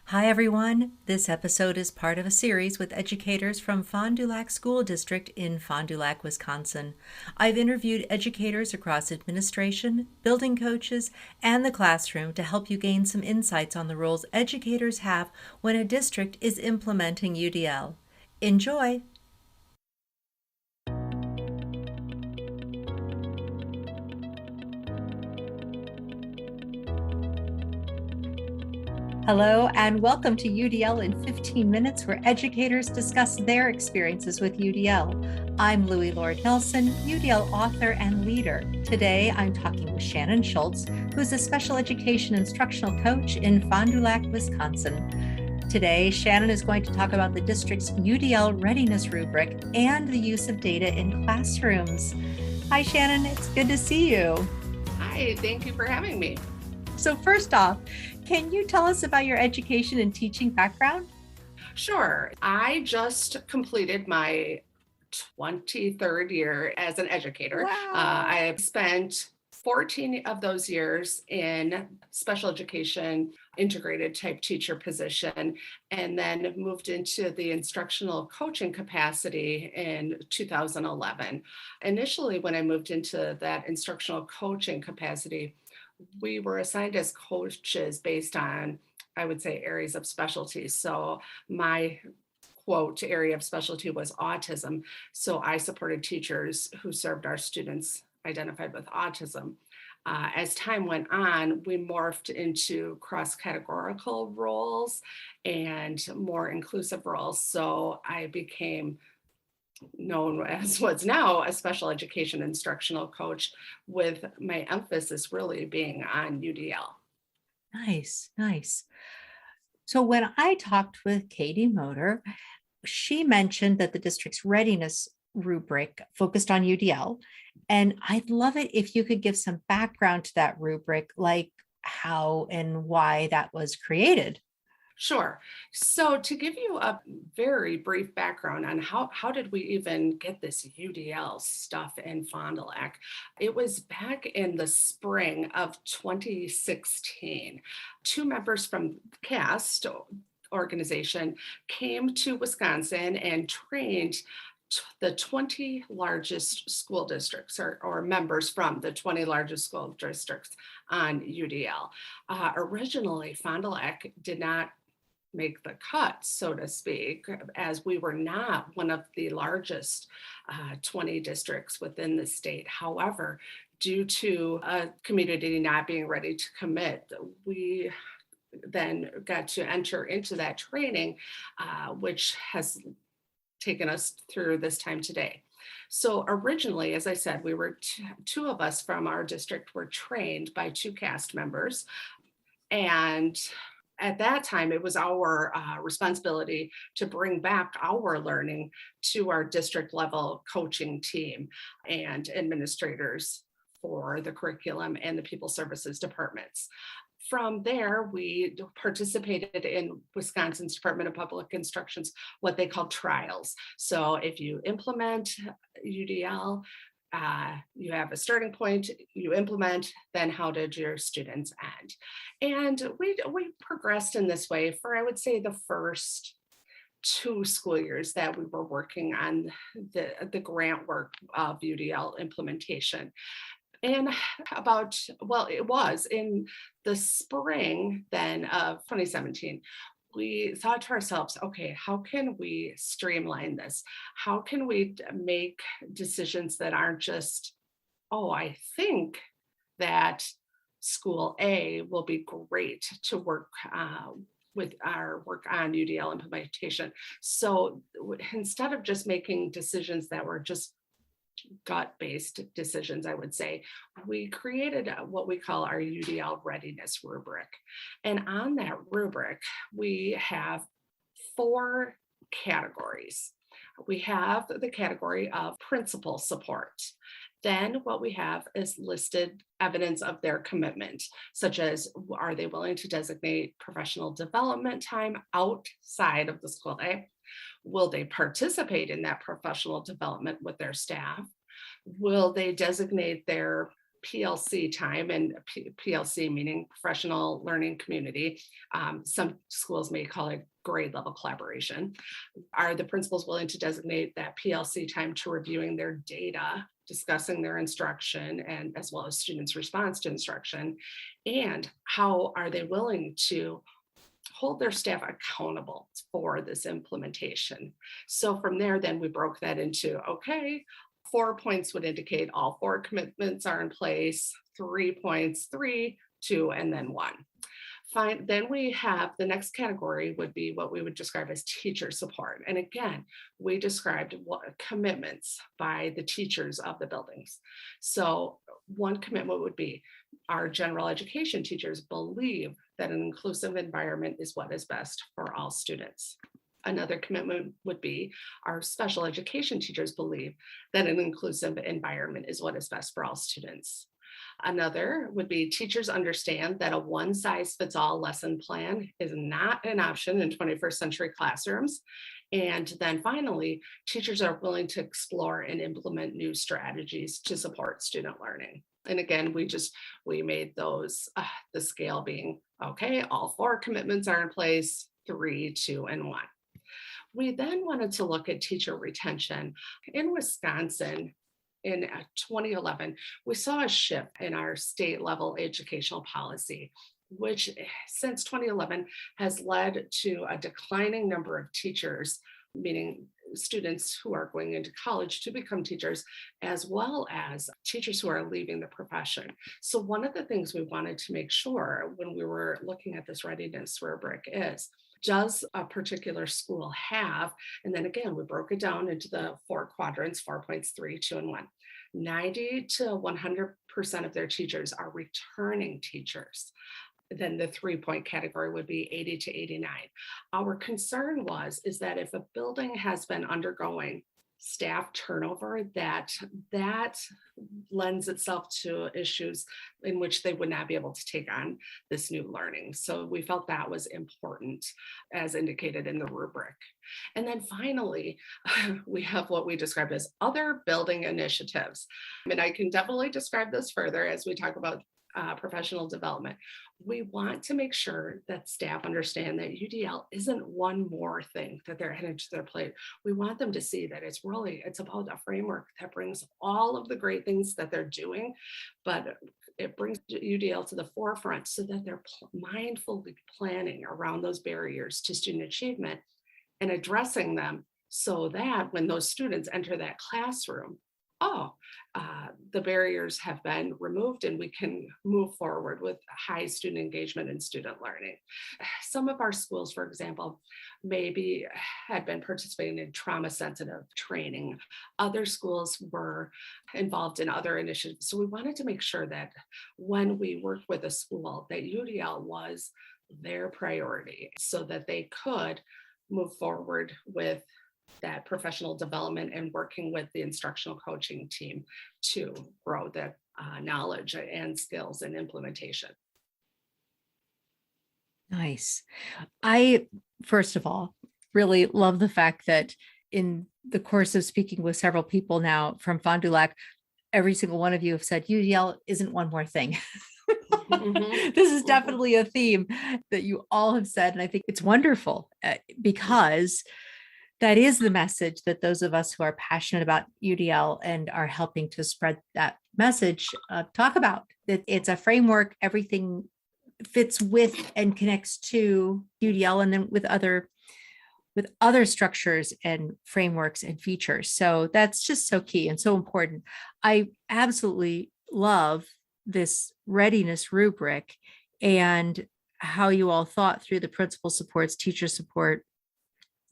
Hi, everyone. This episode is part of a series with educators from Fond du Lac School District in Fond du Lac, Wisconsin. I've interviewed educators across administration, building coaches, and the classroom to help you gain some insights on the roles educators have when a district is implementing UDL. Enjoy! Hello, and welcome to UDL in 15 Minutes, where educators discuss their experiences with UDL. I'm Louie Lord Nelson, UDL author and leader. Today, I'm talking with Shannon Schultz, who is a special education instructional coach in Fond du Lac, Wisconsin. Today, Shannon is going to talk about the district's UDL Readiness Rubric and the use of data in classrooms. Hi, Shannon. It's good to see you. Hi, thank you for having me. So first off, can you tell us about your education and teaching background? Sure. I just completed my 23rd year as an educator. Wow. I spent 14 of those years in special education, integrated type teacher position, and then moved into the instructional coaching capacity in 2011. Initially, when I moved into that instructional coaching capacity, we were assigned as coaches based on, I would say, areas of specialty. So my quote area of specialty was autism. So I supported teachers who served our students identified with autism. As time went on, we morphed into cross categorical roles and more inclusive roles. So I became known as what's now a special education instructional coach, with my emphasis really being on UDL. Nice, nice. So when I talked with Katie Motor, she mentioned that the district's readiness rubric focused on UDL. And I'd love it if you could give some background to that rubric, like how and why that was created. Sure. So to give you a very brief background on how did we even get this UDL stuff in Fond du Lac, it was back in the spring of 2016. Two members from CAST organization came to Wisconsin and trained the 20 largest school districts, or members from the 20 largest school districts on UDL. Originally, Fond du Lac did not make the cut, so to speak, as we were not one of the largest 20 districts within the state. However, due to a community not being ready to commit, we then got to enter into that training, which has taken us through this time today. So originally, as I said, we were two of us from our district were trained by two cast members. And at that time, it was our responsibility to bring back our learning to our district level coaching team and administrators for the curriculum and the people services departments. From there, we participated in Wisconsin's Department of Public Instruction's what they call trials. So if you implement UDL, you have a starting point, you implement, then how did your students end? And we progressed in this way for, I would say, the first 2 school years that we were working on the grant work of UDL implementation. And it was in the spring then of 2017, we thought to ourselves, okay, how can we streamline this? How can we make decisions that aren't just, oh, I think that school A will be great to work with our work on UDL implementation. So instead of just making decisions that were just gut-based decisions, I would say, we created what we call our UDL Readiness Rubric. And on that rubric, we have 4 categories. We have the category of principal support. Then what we have is listed evidence of their commitment, such as, are they willing to designate professional development time outside of the school day? Will they participate in that professional development with their staff? Will they designate their PLC time, and PLC meaning professional learning community. Some schools may call it grade level collaboration. Are the principals willing to designate that PLC time to reviewing their data, discussing their instruction, and as well as students' response to instruction? And how are they willing to hold their staff accountable for this implementation? So from there, then we broke that into, okay, 4 points would indicate all 4 commitments are in place, 3 points, 3, 2, and then 1. Fine. Then we have the next category would be what we would describe as teacher support. And again, we described what commitments by the teachers of the buildings. So one commitment would be our general education teachers believe that an inclusive environment is what is best for all students. Another commitment would be our special education teachers believe that an inclusive environment is what is best for all students. Another would be teachers understand that a one-size-fits-all lesson plan is not an option in 21st century classrooms. And then finally, teachers are willing to explore and implement new strategies to support student learning. And again, we made those, the scale being, okay, all 4 commitments are in place, 3, 2, and 1. We then wanted to look at teacher retention. In Wisconsin, in 2011, we saw a shift in our state level educational policy, which since 2011 has led to a declining number of teachers, meaning students who are going into college to become teachers, as well as teachers who are leaving the profession. So one of the things we wanted to make sure when we were looking at this readiness rubric is, does a particular school have, and then again, we broke it down into the 4 quadrants, 4 points, 3, 2, and 1. 90 to 100% of their teachers are returning teachers. Then the 3-point category would be 80 to 89. Our concern is that if a building has been undergoing staff turnover, that lends itself to issues in which they would not be able to take on this new learning. So we felt that was important as indicated in the rubric. And then finally, we have what we described as other building initiatives. And I can definitely describe this further as we talk about professional development. We want to make sure that staff understand that UDL isn't one more thing that they're adding to their plate. We want them to see that it's about a framework that brings all of the great things that they're doing, but it brings UDL to the forefront so that they're mindfully planning around those barriers to student achievement and addressing them so that when those students enter that classroom, the barriers have been removed and we can move forward with high student engagement and student learning. Some of our schools, for example, maybe had been participating in trauma sensitive training. Other schools were involved in other initiatives. So we wanted to make sure that when we worked with a school, that UDL was their priority so that they could move forward with that professional development and working with the instructional coaching team to grow that knowledge and skills and implementation. Nice. I, first of all, really love the fact that in the course of speaking with several people now from Fond du Lac, every single one of you have said UDL isn't one more thing. Mm-hmm. This is definitely a theme that you all have said. And I think it's wonderful because that is the message that those of us who are passionate about UDL and are helping to spread that message talk about. That it's a framework, everything fits with and connects to UDL, and then with other structures and frameworks and features. So that's just so key and so important. I absolutely love this readiness rubric and how you all thought through the principal supports, teacher support,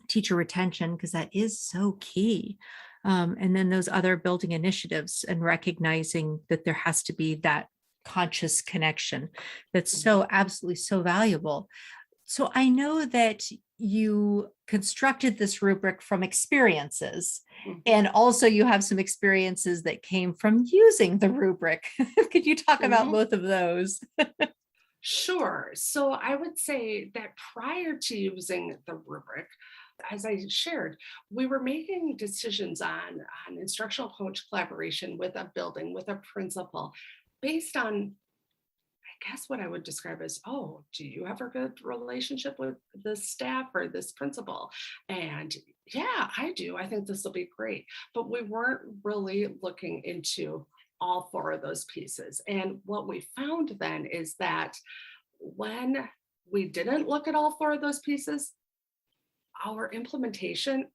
teacher retention, because that is so key. And then those other building initiatives and recognizing that there has to be that conscious connection that's so absolutely so valuable. So I know that you constructed this rubric from experiences, and also you have some experiences that came from using the rubric. Could you talk about both of those? Sure. So I would say that prior to using the rubric, as I shared, we were making decisions on instructional coach collaboration with a building, with a principal, based on, I guess, what I would describe as, oh, do you have a good relationship with the staff or this principal? And yeah, I do. I think this will be great. But we weren't really looking into all four of those pieces. And what we found then is that when we didn't look at all four of those pieces, our implementation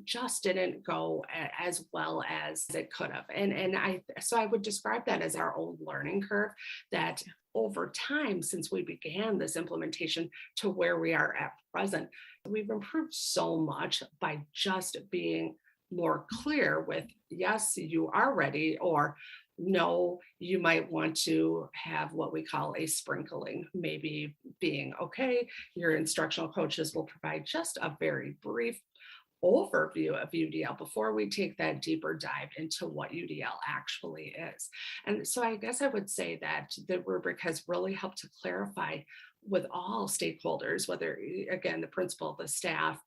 just didn't go as well as it could have. And I would describe that as our own learning curve, that over time, since we began this implementation to where we are at present, we've improved so much by just being more clear with, yes, you are ready, or no, you might want to have what we call a sprinkling, maybe being, okay, your instructional coaches will provide just a very brief overview of UDL before we take that deeper dive into what UDL actually is. And so I guess I would say that the rubric has really helped to clarify with all stakeholders, whether, again, the principal, the staff,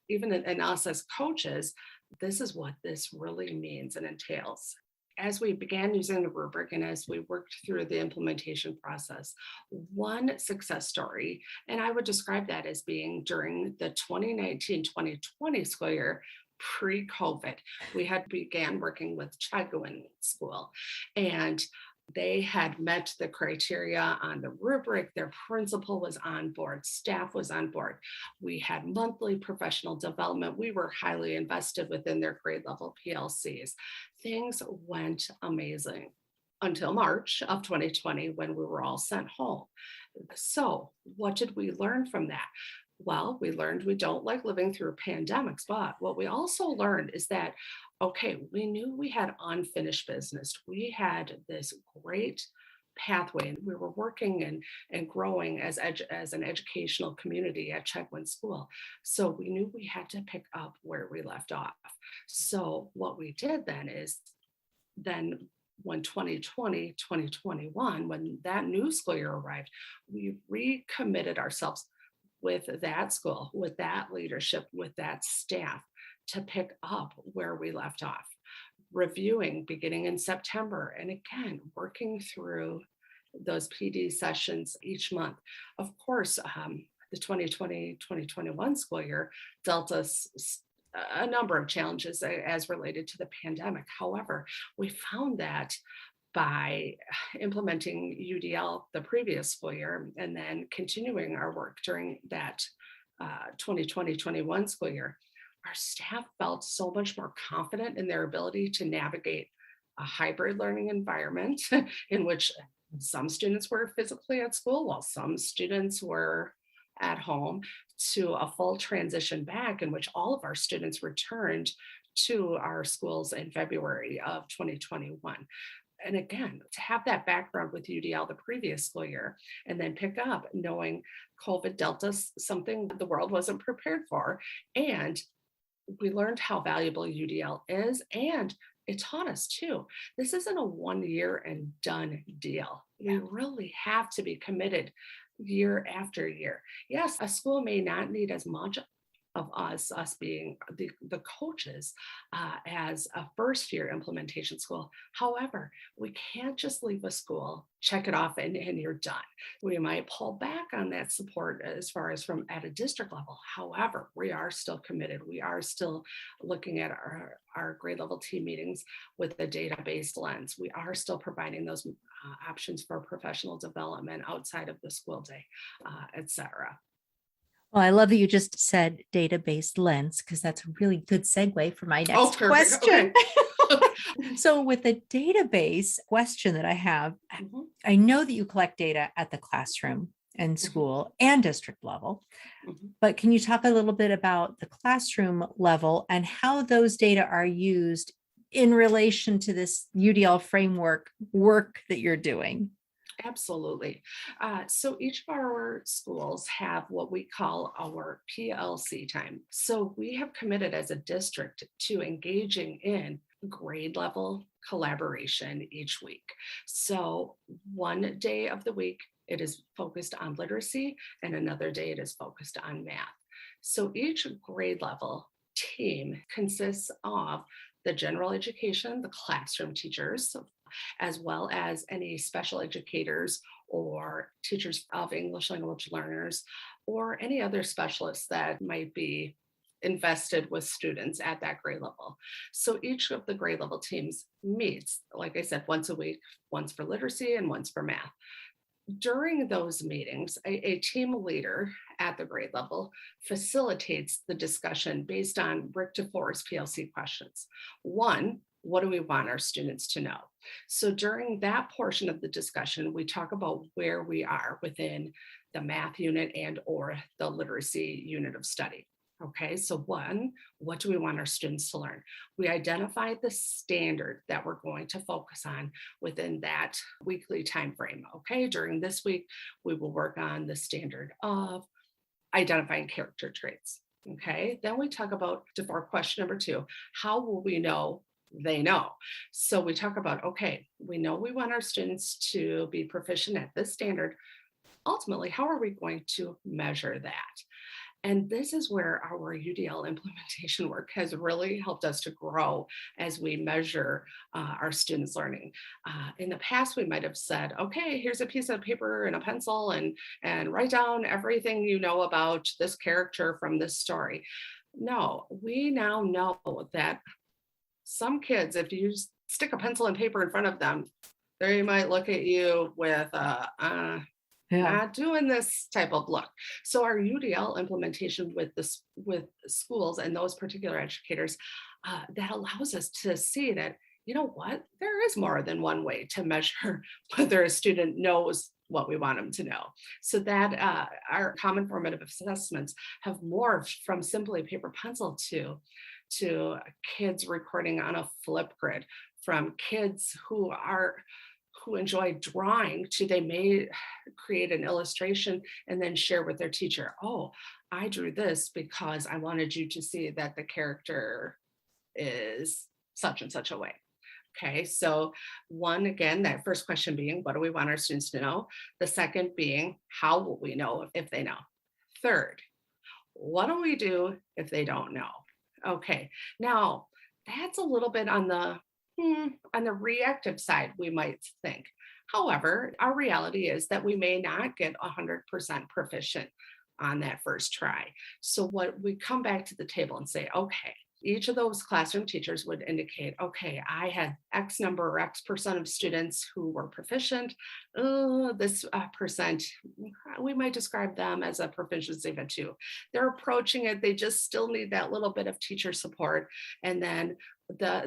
even in us as coaches, this is what this really means and entails. As we began using the rubric and as we worked through the implementation process, one success story, and I would describe that as being during the 2019-2020 school year, pre-COVID, we had began working with Chegwin School, and they had met the criteria on the rubric. Their principal was on board, staff was on board. We had monthly professional development. We were highly invested within their grade level PLCs. Things went amazing until March of 2020 when we were all sent home. So, what did we learn from that? Well, we learned we don't like living through pandemics, but what we also learned is that, okay, we knew we had unfinished business. We had this great pathway, and we were working and growing as an educational community at Chegwin School. So we knew we had to pick up where we left off. So what we did then is then when 2020, 2021, when that new school year arrived, we recommitted ourselves with that school, with that leadership, with that staff to pick up where we left off, reviewing beginning in September, and again, working through those PD sessions each month. Of course, the 2020-2021 school year dealt us a number of challenges as related to the pandemic. However, we found that by implementing UDL the previous school year and then continuing our work during that 2020-21 school year, our staff felt so much more confident in their ability to navigate a hybrid learning environment in which some students were physically at school while some students were at home, to a full transition back in which all of our students returned to our schools in February of 2021. And again, to have that background with UDL the previous school year and then pick up knowing COVID dealt us something the world wasn't prepared for. And we learned how valuable UDL is, and it taught us too. This isn't a 1 year and done deal. We really have to be committed year after year. Yes, a school may not need as much of us being the coaches as a first year implementation school. However, we can't just leave a school, check it off, and you're done. We might pull back on that support as far as from at a district level. However, we are still committed. We are still looking at our grade level team meetings with the data-based lens. We are still providing those options for professional development outside of the school day, et cetera. Well, I love that you just said data-based lens, because that's a really good segue for my next question. Okay. So with the database question that I have, I know that you collect data at the classroom and school and district level, but can you talk a little bit about the classroom level and how those data are used in relation to this UDL framework work that you're doing? Absolutely. So each of our schools have what we call our PLC time. So we have committed as a district to engaging in grade level collaboration each week. So one day of the week, it is focused on literacy, and another day it is focused on math. So each grade level team consists of the general education, the classroom teachers, as well as any special educators or teachers of English language learners, or any other specialists that might be invested with students at that grade level. So each of the grade level teams meets, like I said, once a week, once for literacy and once for math. During those meetings, a team leader at the grade level facilitates the discussion based on Rick DeForest PLC questions. One, what do we want our students to know? So during that portion of the discussion, we talk about where we are within the math unit and or the literacy unit of study. Okay, so one, what do we want our students to learn? We identify the standard that we're going to focus on within that weekly time frame. Okay, during this week, we will work on the standard of identifying character traits. Okay, then we talk about for question number 2, how will we know they know? So we talk about, okay, we know we want our students to be proficient at this standard. Ultimately, how are we going to measure that? And this is where our UDL implementation work has really helped us to grow as we measure our students' learning. In the past, we might have said, okay, here's a piece of paper and a pencil and write down everything you know about this character from this story. No, we now know that some kids, if you stick a pencil and paper in front of them, they might look at you with not doing this type of look. So our UDL implementation with schools and those particular educators, that allows us to see that, you know what, there is more than one way to measure whether a student knows what we want them to know. So that our common formative assessments have morphed from simply paper pencil to kids recording on a flip grid, from kids who enjoy drawing to they may create an illustration and then share with their teacher, oh, I drew this because I wanted you to see that the character is such and such a way. Okay, so one, again, that first question being, what do we want our students to know? The second being, how will we know if they know? Third, what do we do if they don't know? Okay, now that's a little bit on the reactive side, we might think. However, our reality is that we may not get 100% proficient on that first try. So what we come back to the table and say, okay, each of those classroom teachers would indicate, okay, I had X number or X percent of students who were proficient. This percent, we might describe them as a proficiency of a 2. They're approaching it. They just still need that little bit of teacher support. And then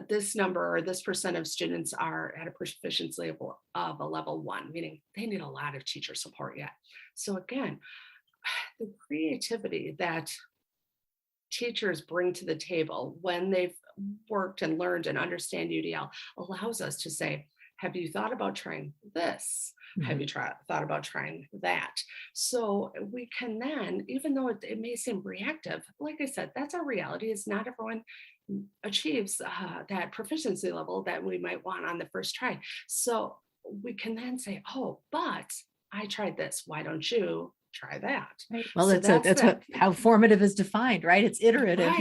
this number or this percent of students are at a proficiency level of a level 1, meaning they need a lot of teacher support yet. So again, the creativity that teachers bring to the table when they've worked and learned and understand UDL allows us to say, have you thought about trying this? Mm-hmm. Have you thought about trying that? So we can then, even though it may seem reactive, like I said, that's our reality. Is not everyone achieves that proficiency level that we might want on the first try. So we can then say, oh, but I tried this. Why don't you try that? Right. Well, so that's how formative is defined, right? It's iterative.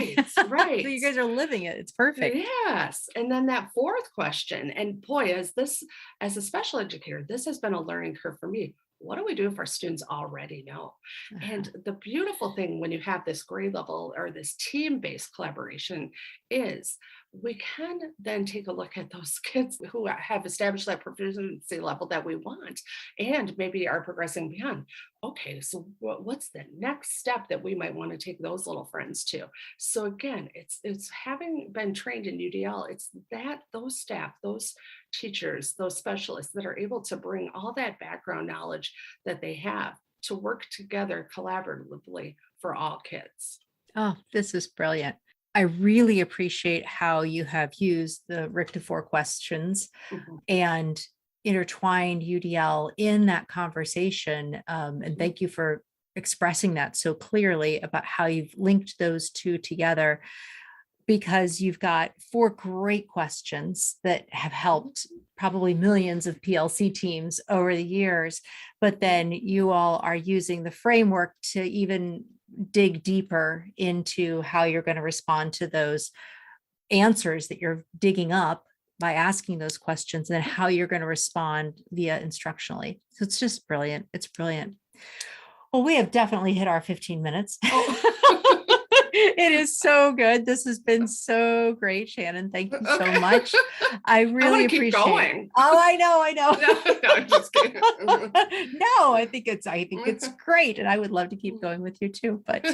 Right. So you guys are living it. It's perfect. Yes. And then that fourth question, and boy, as a special educator, this has been a learning curve for me. What do we do if our students already know? And the beautiful thing when you have this grade level or this team-based collaboration is we can then take a look at those kids who have established that proficiency level that we want and maybe are progressing beyond. Okay, so what's the next step that we might want to take those little friends to? So again, it's having been trained in UDL, it's those staff, those teachers, those specialists that are able to bring all that background knowledge that they have to work together collaboratively for all kids. Oh, this is brilliant. I really appreciate how you have used the Rick DeForest questions and intertwined UDL in that conversation. And thank you for expressing that so clearly about how you've linked those two together, because you've got 4 great questions that have helped probably millions of PLC teams over the years. But then you all are using the framework to even dig deeper into how you're going to respond to those answers that you're digging up by asking those questions and how you're going to respond via instructionally. So it's just brilliant. It's brilliant. Well, we have definitely hit our 15 minutes. Oh. It is so good. This has been so great, Shannon. Thank you so much. I really appreciate going. Oh, I know. No, I'm just kidding. No, I think it's great. And I would love to keep going with you too. But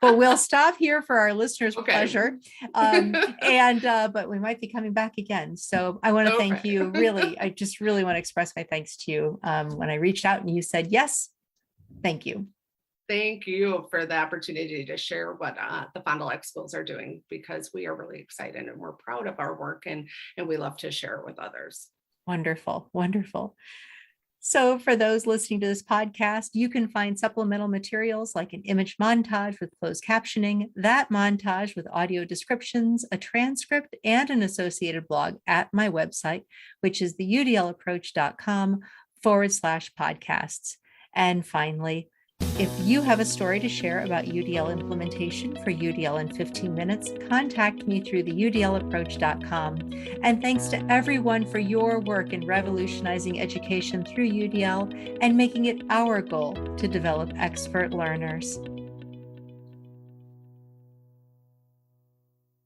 we'll stop here for our listeners' pleasure. But we might be coming back again. So I want to thank you. Really, I just really want to express my thanks to you. When I reached out and you said yes, thank you. Thank you for the opportunity to share what the Fond du Lac Schools are doing, because we are really excited and we're proud of our work, and we love to share it with others. Wonderful, wonderful. So for those listening to this podcast, you can find supplemental materials like an image montage with closed captioning, that montage with audio descriptions, a transcript, and an associated blog at my website, which is the udlapproach.com/podcasts. And finally, if you have a story to share about UDL implementation for UDL in 15 minutes, contact me through the udlapproach.com. And thanks to everyone for your work in revolutionizing education through UDL and making it our goal to develop expert learners.